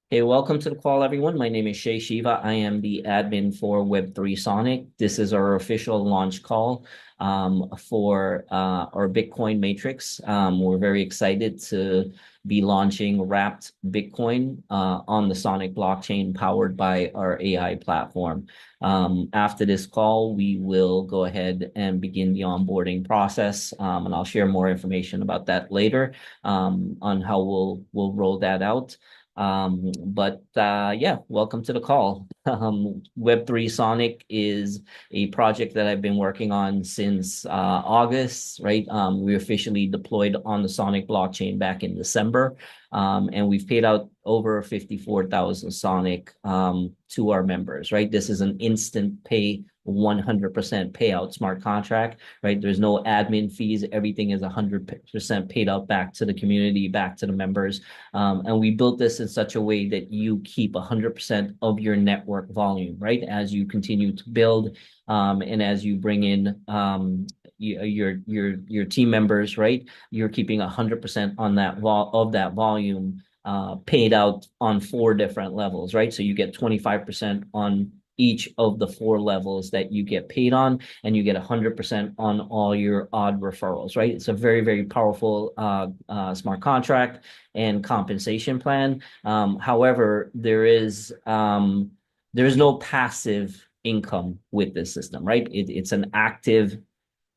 Hey, welcome to the call, everyone. My name is Shay Shiva. I am the admin for Web3 Sonic. This is our official launch call for our Bitcoin matrix. We're very excited to be launching wrapped Bitcoin on the Sonic blockchain powered by our AI platform. After this call, we will go ahead and begin the onboarding process, and I'll share more information about that later on how we'll roll that out. Yeah, welcome to the call. Web3 Sonic is a project that I've been working on since August, right? We officially deployed on the Sonic blockchain back in December, and we've paid out over 54,000 Sonic to our members, right? This is an instant pay 100% payout smart contract, right? There's no admin fees. Everything is 100% paid out back to the community, back to the members. And we built this in such a way that you keep 100% of your network volume, right? As you continue to build, and as you bring in your team members, right? You're keeping 100% on that volume paid out on 4 different levels, right? So you get 25% on each of the 4 levels that you get paid on, and you get 100% on all your odd referrals, right? It's a very, very powerful smart contract and compensation plan. However, there's no passive income with this system, right? It's an active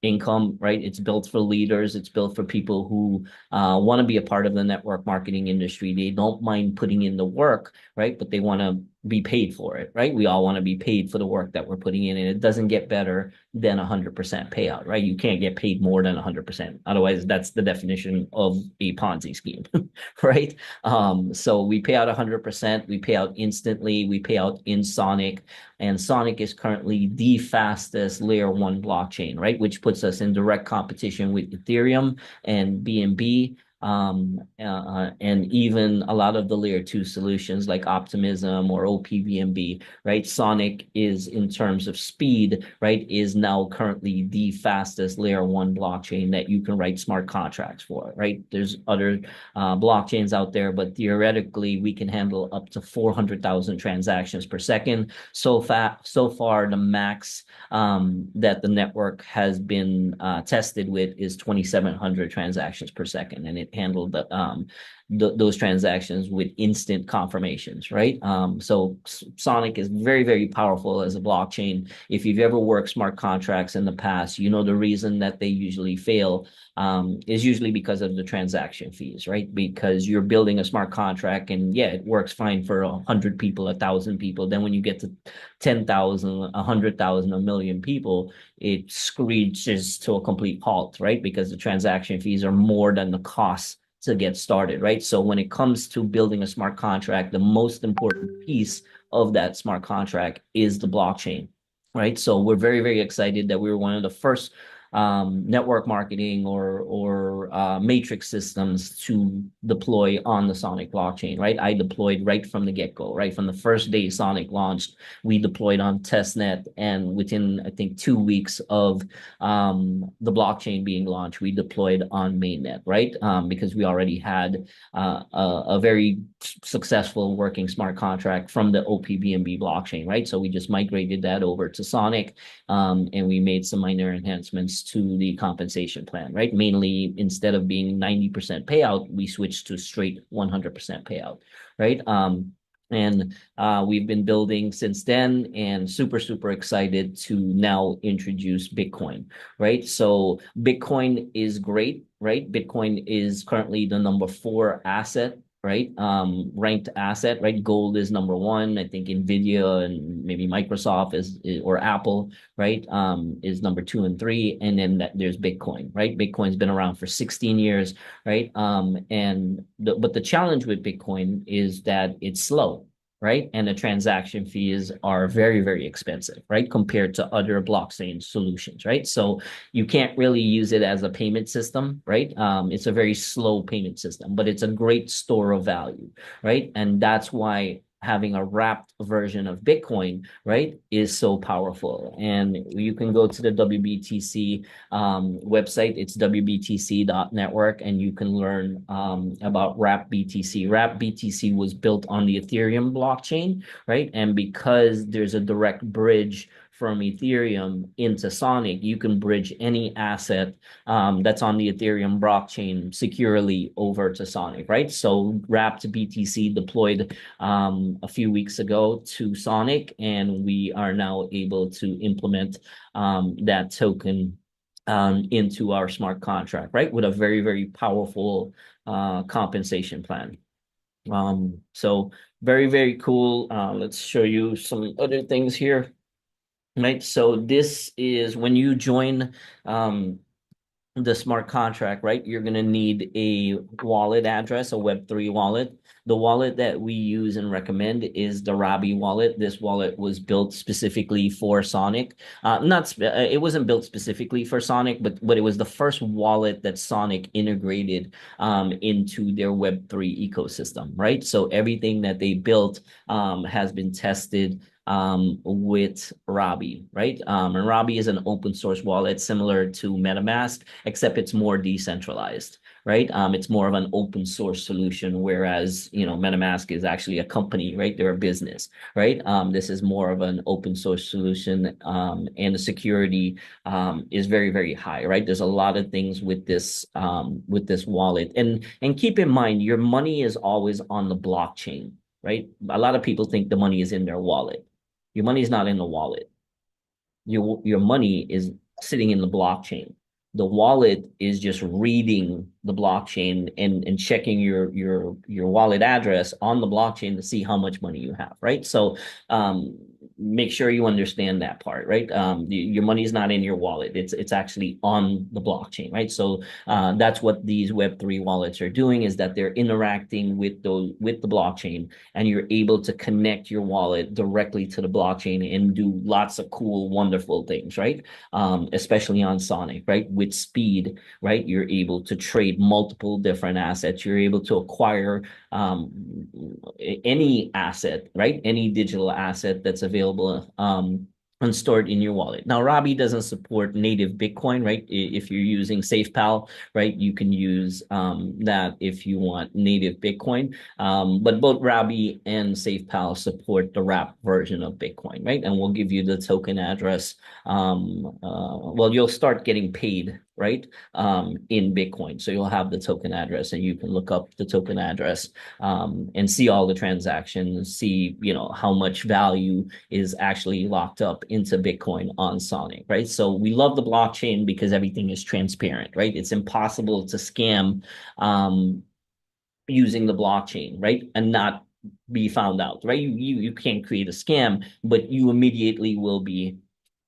income, right? It's built for leaders. It's built for people who want to be a part of the network marketing industry. They don't mind putting in the work, right? But they want to be paid for it, right? We all want to be paid for the work that we're putting in, and it doesn't get better than 100% payout, right? You can't get paid more than 100%. Otherwise, that's the definition of a Ponzi scheme, right? So we pay out 100%. We pay out instantly. We pay out in Sonic. And Sonic is currently the fastest layer 1 blockchain, right? Which puts us in direct competition with Ethereum and BNB, and even a lot of the layer 2 solutions like Optimism or OPVMB, right? Sonic is, in terms of speed, right, is now currently the fastest layer 1 blockchain that you can write smart contracts for, right? There's other blockchains out there, but theoretically we can handle up to 400,000 transactions per second. So far, the max that the network has been tested with is 2,700 transactions per second, and it handled those transactions with instant confirmations, right? So Sonic is very, very powerful as a blockchain. If you've ever worked smart contracts in the past, you know the reason that they usually fail is usually because of the transaction fees, right? Because you're building a smart contract and yeah, it works fine for 100 people, 1,000 people. Then when you get to 10,000, 100,000, a million people, it screeches to a complete halt, right? Because the transaction fees are more than the cost to get started, right? So when it comes to building a smart contract, the most important piece of that smart contract is the blockchain, right? So we're very, very excited that we were one of the first network marketing or matrix systems to deploy on the Sonic blockchain, right? I deployed right from the get-go, right? From the first day Sonic launched, we deployed on testnet, and within, I think, 2 weeks of the blockchain being launched, we deployed on mainnet, right? Because we already had a very successful working smart contract from the OPBNB blockchain, right? So we just migrated that over to Sonic, and we made some minor enhancements to the compensation plan, right? Mainly, instead of being 90% payout, we switched to straight 100% payout, right? And we've been building since then, and super, super excited to now introduce Bitcoin, right? So Bitcoin is great, right? Bitcoin is currently the number 4 asset, right? Ranked asset, right? Gold is number 1. I think Nvidia and maybe Microsoft or Apple, right? Is number 2 and 3. And then there's Bitcoin, right? Bitcoin's been around for 16 years, right? But the challenge with Bitcoin is that it's slow, right? And the transaction fees are very, very expensive, right? Compared to other blockchain solutions, right? So you can't really use it as a payment system, right? It's a very slow payment system, but it's a great store of value, right? And that's why having a wrapped version of Bitcoin, right, is so powerful. And you can go to the WBTC website. It's wbtc.network, and you can learn about Wrap BTC was built on the Ethereum blockchain, right? And because there's a direct bridge from Ethereum into Sonic, you can bridge any asset that's on the Ethereum blockchain securely over to Sonic, right? So Wrapped BTC deployed a few weeks ago to Sonic, and we are now able to implement that token into our smart contract, right? With a very, very powerful compensation plan. So very, very cool. Let's show you some other things here. Right. So this is when you join the smart contract, right? You're going to need a wallet address, a Web3 wallet. The wallet that we use and recommend is the Robbie wallet. This wallet was built specifically for Sonic. Not it wasn't built specifically for Sonic, but it was the first wallet that Sonic integrated into their Web3 ecosystem, right? So everything that they built has been tested with Robbie, right? And Robbie is an open source wallet similar to MetaMask, except it's more decentralized, right? It's more of an open source solution, whereas, MetaMask is actually a company, right? They're a business, right? This is more of an open source solution, and the security is very, very high, right? There's a lot of things with this wallet, and keep in mind, your money is always on the blockchain, right? A lot of people think the money is in their wallet. Your money is not in the wallet. Your money is sitting in the blockchain. The wallet is just reading the blockchain and checking your wallet address on the blockchain to see how much money you have, right? So make sure you understand that part, right? Your money is not in your wallet. It's actually on the blockchain, right? So that's what these Web3 wallets are doing, is that they're interacting with the blockchain, and you're able to connect your wallet directly to the blockchain and do lots of cool, wonderful things, right? Especially on Sonic, right? With speed, right? You're able to trade multiple different assets. You're able to acquire any asset, right? Any digital asset that's available and stored in your wallet. Now, Robbie doesn't support native Bitcoin, right? If you're using SafePal, right, you can use that if you want native Bitcoin. But both Robbie and SafePal support the wrap version of Bitcoin, right? And we'll give you the token address. Well, you'll start getting paid, right, in Bitcoin. So you'll have the token address, and you can look up the token address and see all the transactions, see, how much value is actually locked up into Bitcoin on Sonic, right? So we love the blockchain because everything is transparent, right? It's impossible to scam using the blockchain, right? And not be found out, right? You can't create a scam, but you immediately will be,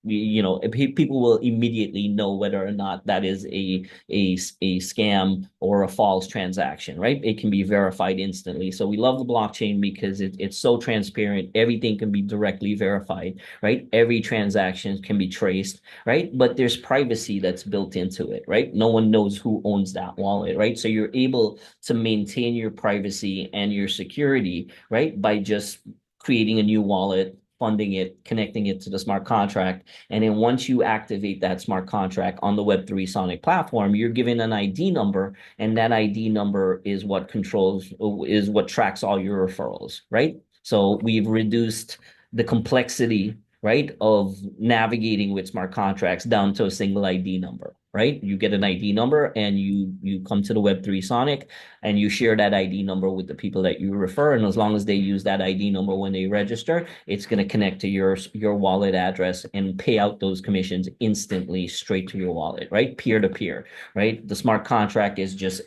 people will immediately know whether or not that is a scam or a false transaction, right? It can be verified instantly. So we love the blockchain because it's so transparent. Everything can be directly verified, right? Every transaction can be traced, right? But there's privacy that's built into it, right? No one knows who owns that wallet, right? So you're able to maintain your privacy and your security, right, by just creating a new wallet, funding it, connecting it to the smart contract. And then once you activate that smart contract on the Web3 Sonic platform, you're given an ID number, and that ID number is what tracks all your referrals, right? So we've reduced the complexity, right, of navigating with smart contracts down to a single ID number, right? You get an ID number, and you come to the Web3 Sonic, and you share that ID number with the people that you refer. And as long as they use that ID number when they register, it's going to connect to your wallet address and pay out those commissions instantly straight to your wallet, right? Peer to peer, right? The smart contract is just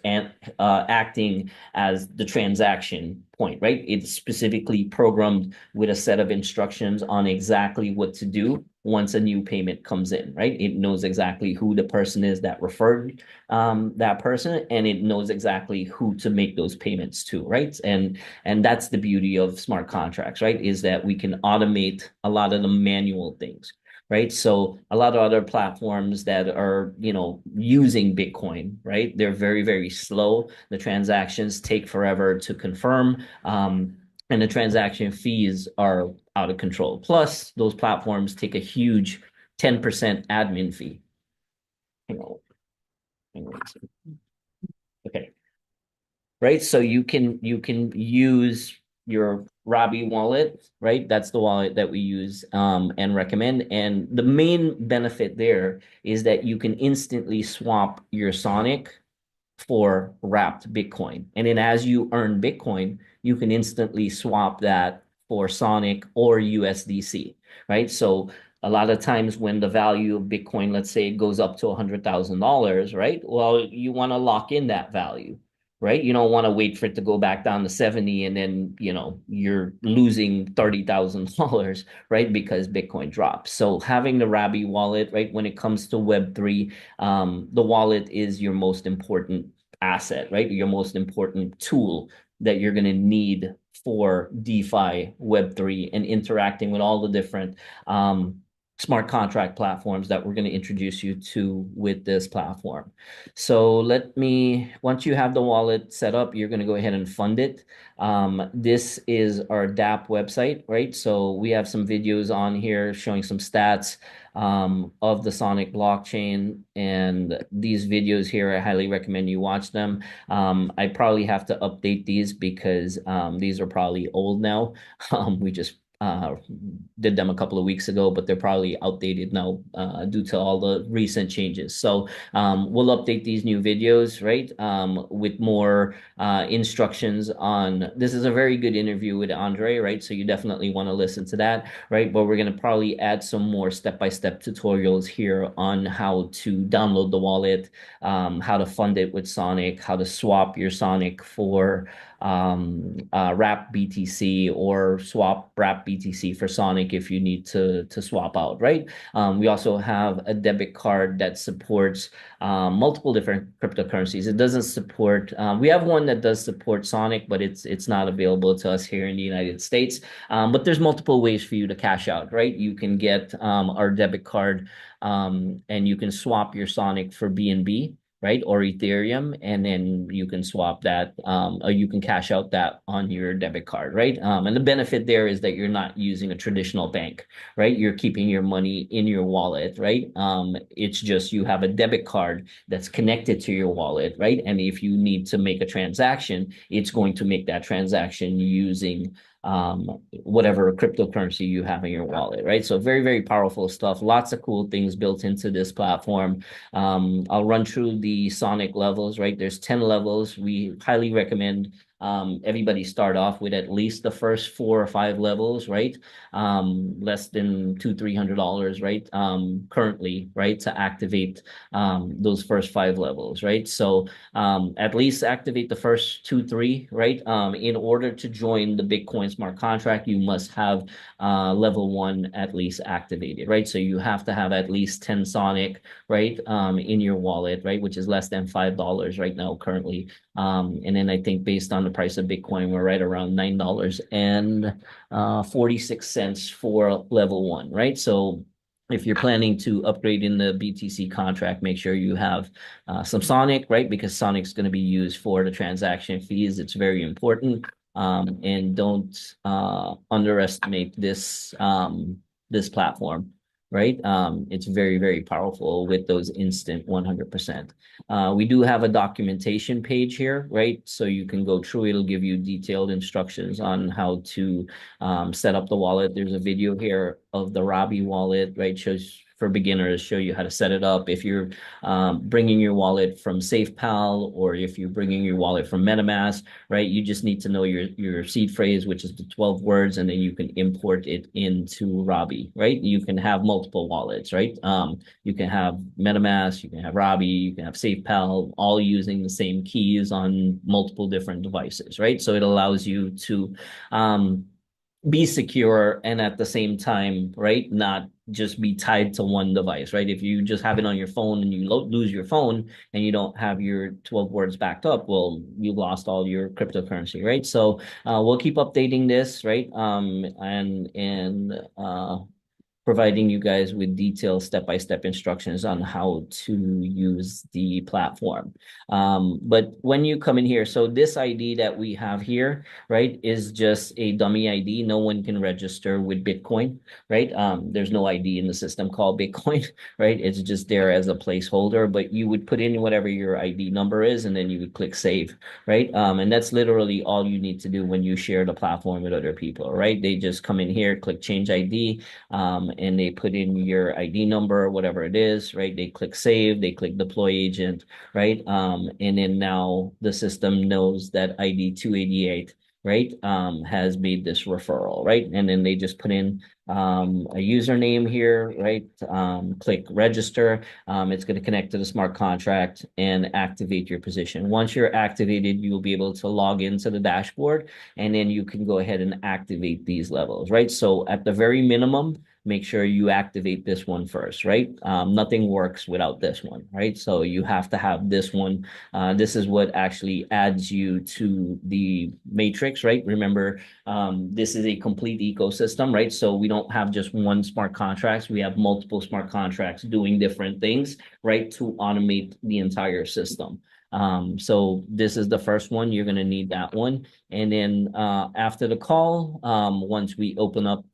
acting as the transaction point, right? It's specifically programmed with a set of instructions on exactly what to do once a new payment comes in, right? It knows exactly who the person is that referred that person, and it knows exactly who to make those payments to, right? And that's the beauty of smart contracts, right? Is that we can automate a lot of the manual things, right? So a lot of other platforms that are, using Bitcoin, right? They're very, very slow. The transactions take forever to confirm. and the transaction fees are out of control. Plus, those platforms take a huge 10% admin fee. Hang on, hang on. Okay. Right? So you can use your Robbie wallet, right? That's the wallet that we use and recommend. And the main benefit there is that you can instantly swap your Sonic for wrapped Bitcoin. And then as you earn Bitcoin, you can instantly swap that for Sonic or USDC, right? So a lot of times when the value of Bitcoin, let's say, goes up to $100,000, right? Well, you want to lock in that value, right? You don't want to wait for it to go back down to 70 and then, you're losing $30,000, right? Because Bitcoin drops. So having the Rabi wallet, right, when it comes to Web3, the wallet is your most important asset, right? Your most important tool that you're going to need for DeFi, Web3, and interacting with all the different smart contract platforms that we're going to introduce you to with this platform. So once you have the wallet set up, you're going to go ahead and fund it. This is our DApp website, right? So we have some videos on here showing some stats of the Sonic blockchain. And these videos here, I highly recommend you watch them. I probably have to update these because these are probably old now. We just did them a couple of weeks ago, but they're probably outdated now due to all the recent changes. So we'll update these new videos, right, with more instructions on. This is a very good interview with Andre, right? So you definitely want to listen to that, right? But we're going to probably add some more step-by-step tutorials here on how to download the wallet, how to fund it with Sonic, how to swap your Sonic for wrap BTC or swap wrap BTC for Sonic if you need to swap out, right? We also have a debit card that supports multiple different cryptocurrencies. It doesn't support. We have one that does support Sonic, but it's not available to us here in the United States. But there's multiple ways for you to cash out, right? You can get our debit card, and you can swap your Sonic for BNB, right? Or Ethereum, and then you can swap that, or you can cash out that on your debit card, right? And the benefit there is that you're not using a traditional bank, right? You're keeping your money in your wallet, right? It's just you have a debit card that's connected to your wallet, right? And if you need to make a transaction, it's going to make that transaction using whatever cryptocurrency you have in your wallet, right? So very, very powerful stuff. Lots of cool things built into this platform. I'll run through the Sonic levels, right? There's 10 levels. We highly recommend everybody start off with at least the first 4 or 5 levels, right? Less than $200-300, right? Currently, right, to activate those first 5 levels, right? So at least activate the first 2, 3, right? In order to join the Bitcoin smart contract, you must have level 1 at least activated, right? So you have to have at least 10 Sonic, right, in your wallet, right, which is less than $5 right now currently. And then I think based on the price of Bitcoin, we're right around $9 and 46 cents for level 1, right? So if you're planning to upgrade in the BTC contract, make sure you have some Sonic, right? Because Sonic's going to be used for the transaction fees. It's very important. And don't underestimate this platform, right? It's very, very powerful with those instant 100%. We do have a documentation page here, right? So you can go through, it'll give you detailed instructions on how to set up the wallet. There's a video here of the Robbie wallet, right? Shows for beginners, show you how to set it up. If you're bringing your wallet from SafePal or if you're bringing your wallet from MetaMask, right? You just need to know your seed phrase, which is the 12 words, and then you can import it into Robbie, right? You can have multiple wallets, right? You can have MetaMask, you can have Robbie, you can have SafePal, all using the same keys on multiple different devices, right? So it allows you to be secure and at the same time, right, not just be tied to one device, right? If you just have it on your phone and you lose your phone and you don't have your 12 words backed up, well, you lost all your cryptocurrency, right? So we'll keep updating this, right? And providing you guys with detailed step-by-step instructions on how to use the platform. But when you come in here, so this ID that we have here, right, is just a dummy ID. No one can register with Bitcoin, right? There's no ID in the system called Bitcoin, right? It's just there as a placeholder, but you would put in whatever your ID number is, and then you would click save, right? And that's literally all you need to do when you share the platform with other people, right? They just come in here, click change ID, and they put in your ID number, whatever it is, right? They click save, they click deploy agent, right? And then now the system knows that ID 288, right, has made this referral, right? And then they just put in a username here, right? Click register. It's going to connect to the smart contract and activate your position. Once you're activated, you'll be able to log into the dashboard, and then you can go ahead and activate these levels, right? So at the very minimum, make sure you activate this one first, right? Nothing works without this one, right? So you have to have this one. This is what actually adds you to the matrix, right? Remember, this is a complete ecosystem, right? So we don't have just one smart contracts. We have multiple smart contracts doing different things, right, to automate the entire system. So this is the first one. You're going to need that one. And then after the call, once we open up,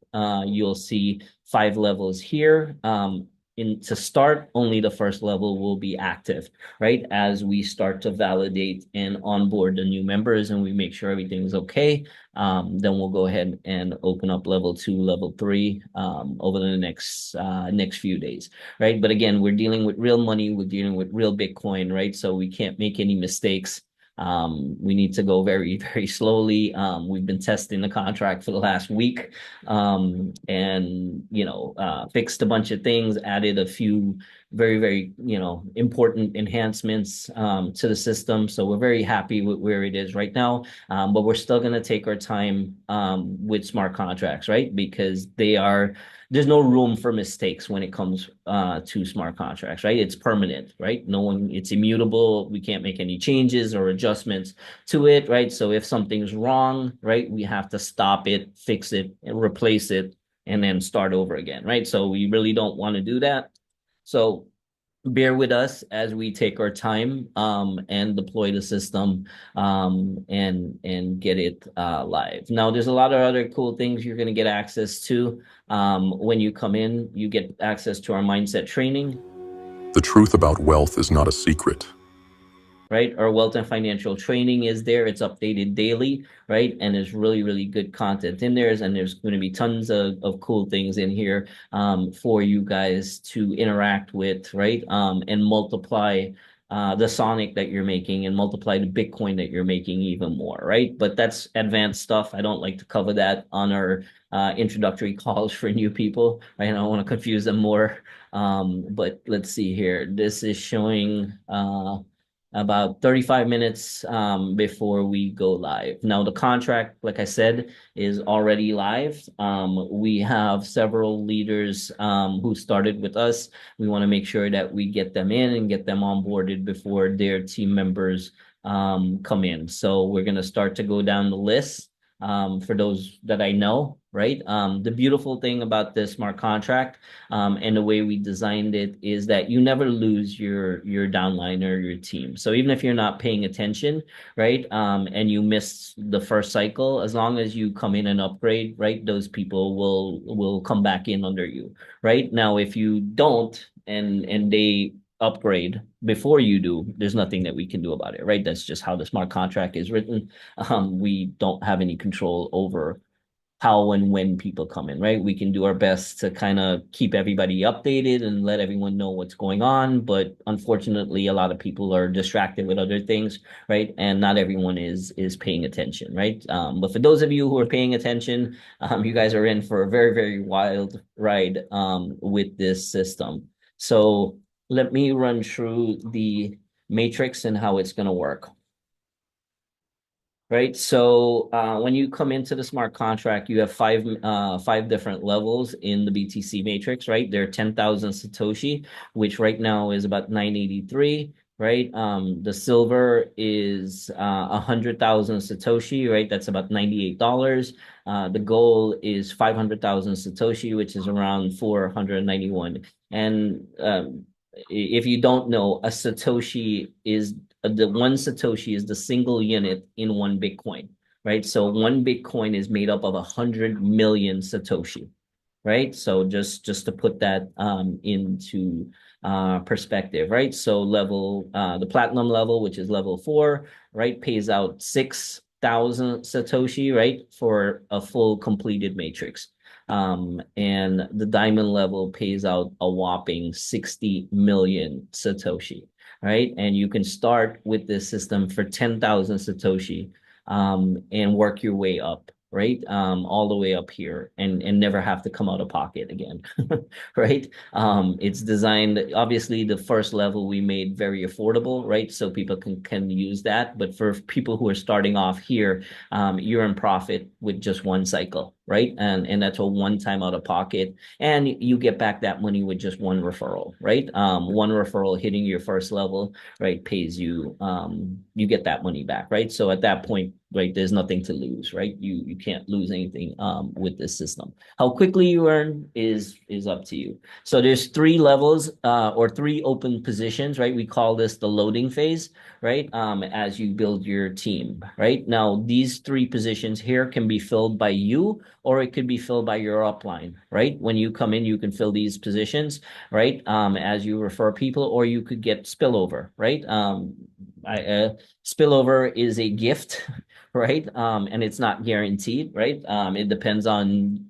you'll see 5 levels here. To start, only the first level will be active, right? As we start to validate and onboard the new members and we make sure everything's okay, then we'll go ahead and open up level 2, level 3 over the next few days, right? But again, we're dealing with real money, we're dealing with real Bitcoin, right? So we can't make any mistakes. We need to go very, very slowly. We've been testing the contract for the last week, and fixed a bunch of things, added a few very, very, important enhancements to the system. So we're very happy with where it is right now. But we're still going to take our time with smart contracts, right? Because there's no room for mistakes when it comes to smart contracts, right? It's permanent, right? It's immutable. We can't make any changes or adjustments to it, right? So if something's wrong, right, we have to stop it, fix it, and replace it, and then start over again, right? So we really don't want to do that. So bear with us as we take our time and deploy the system and get it live. Now, there's a lot of other cool things you're going to get access to. When you come in, you get access to our mindset training. The truth about wealth is not a secret. Right? Our wealth and financial training is there. It's updated daily, right? And there's really, really good content in there. And there's going to be tons of cool things in here for you guys to interact with, right? And multiply the Sonic that you're making and multiply the Bitcoin that you're making even more, right? But that's advanced stuff. I don't like to cover that on our introductory calls for new people, right? I don't want to confuse them more. But let's see here. This is showing about 35 minutes before we go live. Now, the contract, like I said, is already live. We have several leaders who started with us. We want to make sure that we get them in and get them onboarded before their team members come in. So we're going to start to go down the list for those that I know, right? The beautiful thing about this smart contract and the way we designed it is that you never lose your downline or your team. So even if you're not paying attention, right, and you miss the first cycle, as long as you come in and upgrade, right, those people will come back in under you, right? Now, if you don't and they upgrade before you do, there's nothing that we can do about it, right? That's just how the smart contract is written. We don't have any control over how and when people come in, right? We can do our best to kind of keep everybody updated and let everyone know what's going on. But unfortunately, a lot of people are distracted with other things, right? And not everyone is paying attention, right? But for those of you who are paying attention, you guys are in for a very, very wild ride with this system. So let me run through the matrix and how it's going to work. Right. So when you come into the smart contract, you have five different levels in the BTC matrix, right? There are 10,000 Satoshi, which right now is about 983, right? The silver is 100,000 Satoshi, right? That's about $98. The gold is 500,000 Satoshi, which is around 491. And if you don't know, a Satoshi is the one Satoshi is the single unit in one Bitcoin, right? So one Bitcoin is made up of 100 million Satoshi, right? So just to put that into perspective, right? So the platinum level, which is level 4, right, pays out 6,000 Satoshi, right, for a full completed matrix. And the diamond level pays out a whopping 60 million Satoshi, right? And you can start with this system for 10,000 Satoshi and work your way up, right? All the way up here and never have to come out of pocket again, right? It's designed, obviously, the first level we made very affordable, right? So people can use that. But for people who are starting off here, you're in profit with just one cycle, right? And that's a one time out of pocket, and you get back that money with just one referral, right? One referral hitting your first level, right, pays you you get that money back, right? So at that point, right, there's nothing to lose, right? You can't lose anything with this system. How quickly you earn is up to you. So there's three levels or three open positions, right? We call this the loading phase, right? As you build your team, right? Now these three positions here can be filled by you, or it could be filled by your upline, right? When you come in, you can fill these positions, right? As you refer people, or you could get spillover, right? Spillover is a gift, right? And it's not guaranteed, right? It depends on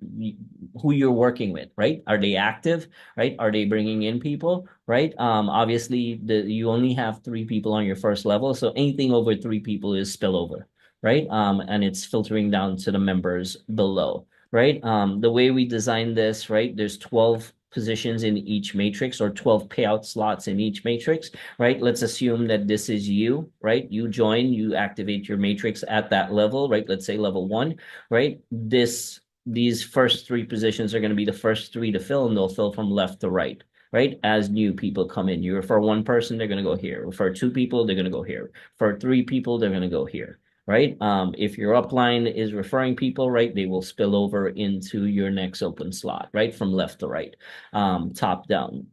who you're working with, right? Are they active, right? Are they bringing in people, right? Obviously, you only have three people on your first level, so anything over three people is spillover, right? And it's filtering down to the members below, right? The way we designed this, right? There's 12 positions in each matrix, or 12 payout slots in each matrix, right? Let's assume that this is you, right? You join, you activate your matrix at that level, right? Let's say level 1, right? These first three positions are going to be the first three to fill, and they'll fill from left to right, right? As new people come in, you refer one person, they're going to go here. Refer two people, they're going to go here. For three people, they're going to go here, right? If your upline is referring people, right, they will spill over into your next open slot, right, from left to right, top down.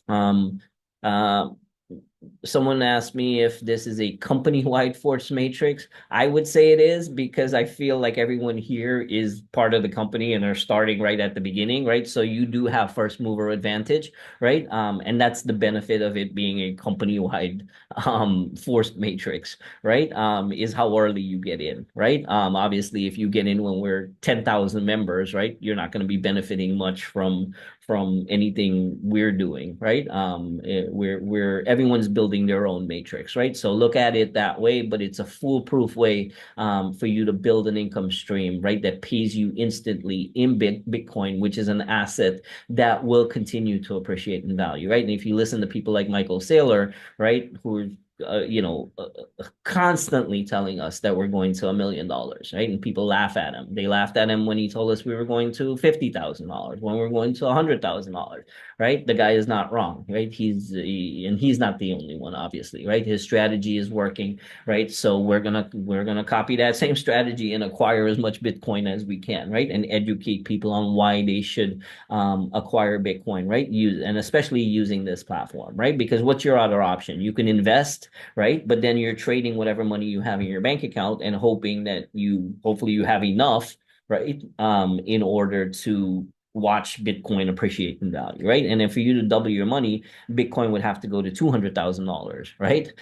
Um, uh, Someone asked me if this is a company-wide force matrix. I would say it is, because I feel like everyone here is part of the company and are starting right at the beginning, right? So you do have first mover advantage, right? And that's the benefit of it being a company-wide forced matrix, right? Is how early you get in, right? Obviously, if you get in when we're 10,000 members, right, you're not going to be benefiting much from anything we're doing, right? We're everyone's building their own matrix, right? So look at it that way, but it's a foolproof way for you to build an income stream, right? That pays you instantly in Bitcoin, which is an asset that will continue to appreciate in value, right? And if you listen to people like Michael Saylor, right, who are constantly telling us that we're going to $1 million, right? And people laugh at him. They laughed at him when he told us we were going to $50,000, when we're going to $100,000, right? The guy is not wrong, right? And he's not the only one, obviously, right? His strategy is working, right? So we're gonna copy that same strategy and acquire as much Bitcoin as we can, right? And educate people on why they should acquire Bitcoin, right? And especially using this platform, right? Because what's your other option? You can invest, right? But then you're trading whatever money you have in your bank account and hoping that hopefully you have enough, right? In order to watch Bitcoin appreciate in value, right? And then for you to double your money, Bitcoin would have to go to $200,000, right?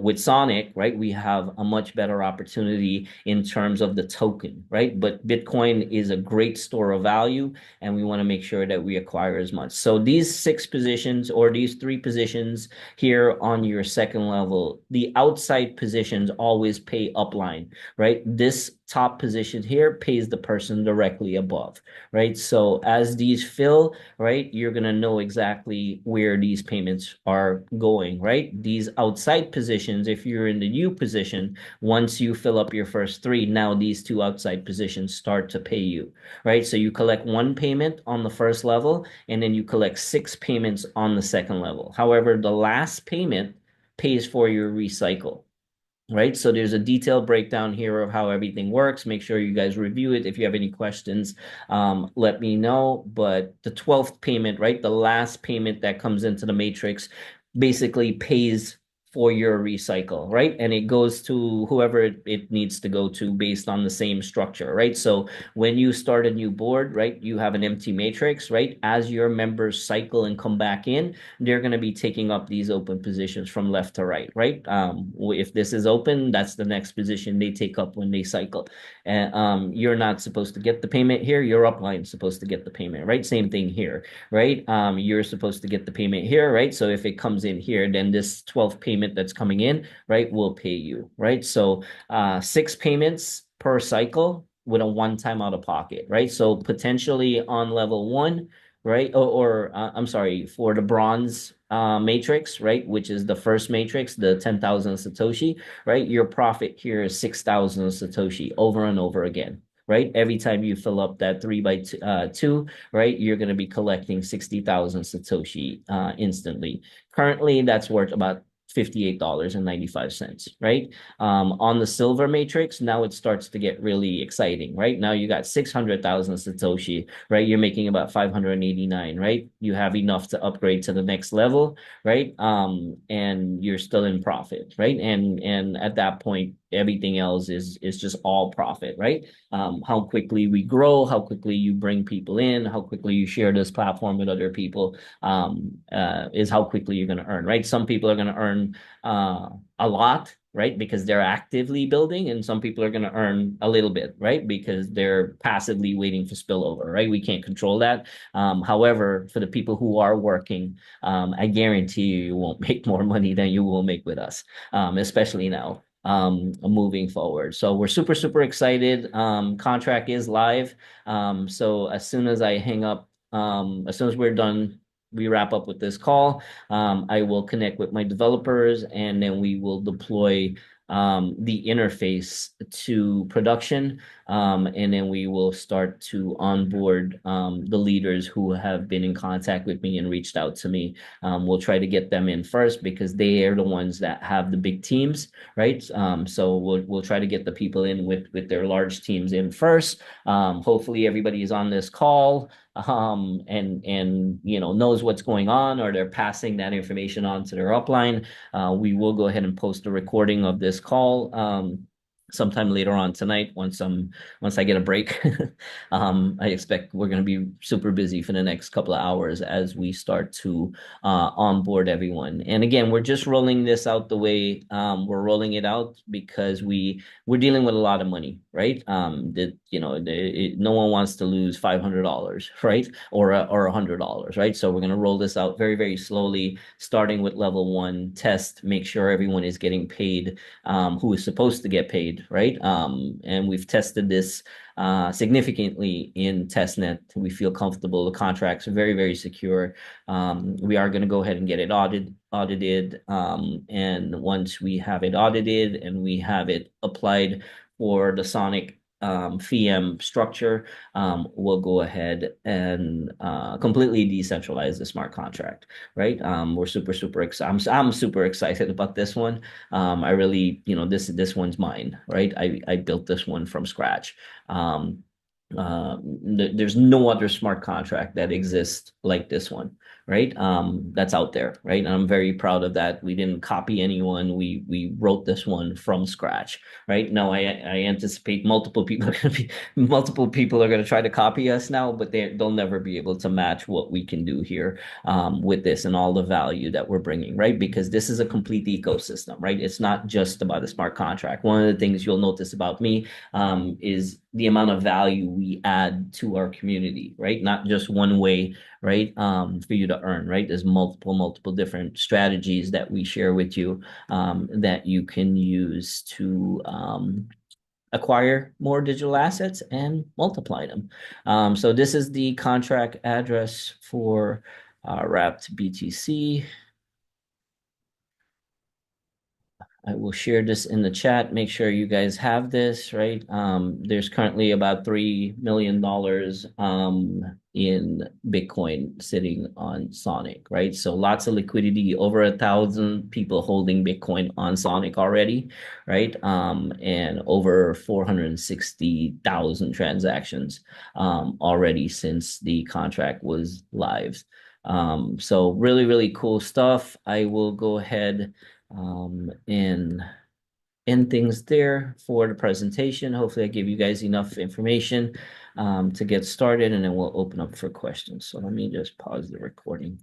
With Sonic, right, we have a much better opportunity in terms of the token, right? But Bitcoin is a great store of value, and we want to make sure that we acquire as much. So these six positions, or these three positions here on your second level, the outside positions always pay upline, right? This top position here pays the person directly above, right? So as these fill, right, you're going to know exactly where these payments are going, right? These outside positions, if you're in the U position, once you fill up your first three, now these two outside positions start to pay you, right? So you collect one payment on the first level, and then you collect six payments on the second level. However, the last payment, pays for your recycle. Right. So there's a detailed breakdown here of how everything works. Make sure you guys review it. If you have any questions, let me know. But the 12th payment, right? The last payment that comes into the matrix basically pays for your recycle, right? And it goes to whoever it needs to go to based on the same structure, right? So when you start a new board, right, you have an empty matrix, right? As your members cycle and come back in, they're going to be taking up these open positions from left to right, right? If this is open, that's the next position they take up when they cycle. And you're not supposed to get the payment here. Your upline is supposed to get the payment, right? Same thing here, right? You're supposed to get the payment here, right? So if it comes in here, then this 12th payment that's coming in, right, will pay you, right? So 6 payments per cycle with a one-time out of pocket, right? So potentially on level one, right? I'm sorry, for the bronze matrix, right? Which is the first matrix, the 10,000 Satoshi, right? Your profit here is 6,000 Satoshi over and over again. Right. Every time you fill up that 3x2, right, you're going to be collecting 60,000 Satoshi instantly. Currently, that's worth about $58.95, right? On the silver matrix, now it starts to get really exciting, right? Now you got 600,000 Satoshi, right? You're making about 589, right? You have enough to upgrade to the next level, right? And you're still in profit, right? And at that point, everything else is just all profit, right? How quickly we grow, how quickly you bring people in, how quickly you share this platform with other people, is how quickly you're going to earn, right? Some people are going to earn a lot, right? Because they're actively building, and some people are going to earn a little bit, right? Because they're passively waiting for spillover, right? We can't control that. However, for the people who are working, I guarantee you won't make more money than you will make with us, especially now moving forward. So we're super, super excited. Contract is live. So as soon as I hang up, as soon as we're done, we wrap up with this call, I will connect with my developers, and then we will deploy the interface to production. And then we will start to onboard the leaders who have been in contact with me and reached out to me. We'll try to get them in first because they are the ones that have the big teams, right? So we'll try to get the people in with their large teams in first. Hopefully everybody is on this call and knows what's going on, or they're passing that information on to their upline. We will go ahead and post a recording of this call sometime later on tonight once I get a break. I expect we're going to be super busy for the next couple of hours as we start to onboard everyone. And again, we're just rolling this out the way we're rolling it out because we're dealing with a lot of money, right? No one wants to lose $500, right? Or $100, right? So we're going to roll this out very, very slowly, starting with level one test, make sure everyone is getting paid who is supposed to get paid, right? And we've tested this significantly in testnet. We feel comfortable. The contracts are very, very secure. We are going to go ahead and get it audited. And once we have it audited and we have it applied for the Sonic FEM structure, we'll go ahead and completely decentralize the smart contract, right? We're super, super excited. I'm super excited about this one. I really, this one's mine, right? I built this one from scratch. There's no other smart contract that exists like this one, right? That's out there, right? And I'm very proud of that. We didn't copy anyone. We wrote this one from scratch, right? Now I anticipate multiple people are going to try to copy us now, but they'll never be able to match what we can do here with this and all the value that we're bringing, right? Because this is a complete ecosystem, right? It's not just about a smart contract. One of the things you'll notice about me is the amount of value we add to our community, right? Not just one way, right? For you to earn, right? There's multiple different strategies that we share with you that you can use to acquire more digital assets and multiply them. So this is the contract address for Wrapped BTC. I will share this in the chat. Make sure you guys have this, right? There's currently about $3 million in Bitcoin sitting on Sonic, right? So lots of liquidity, over 1,000 people holding Bitcoin on Sonic already, right? And over 460,000 transactions already since the contract was live. So really, really cool stuff. I will go ahead and end things there for the presentation. Hopefully I give you guys enough information to get started, and then we'll open up for questions. So let me just pause the recording.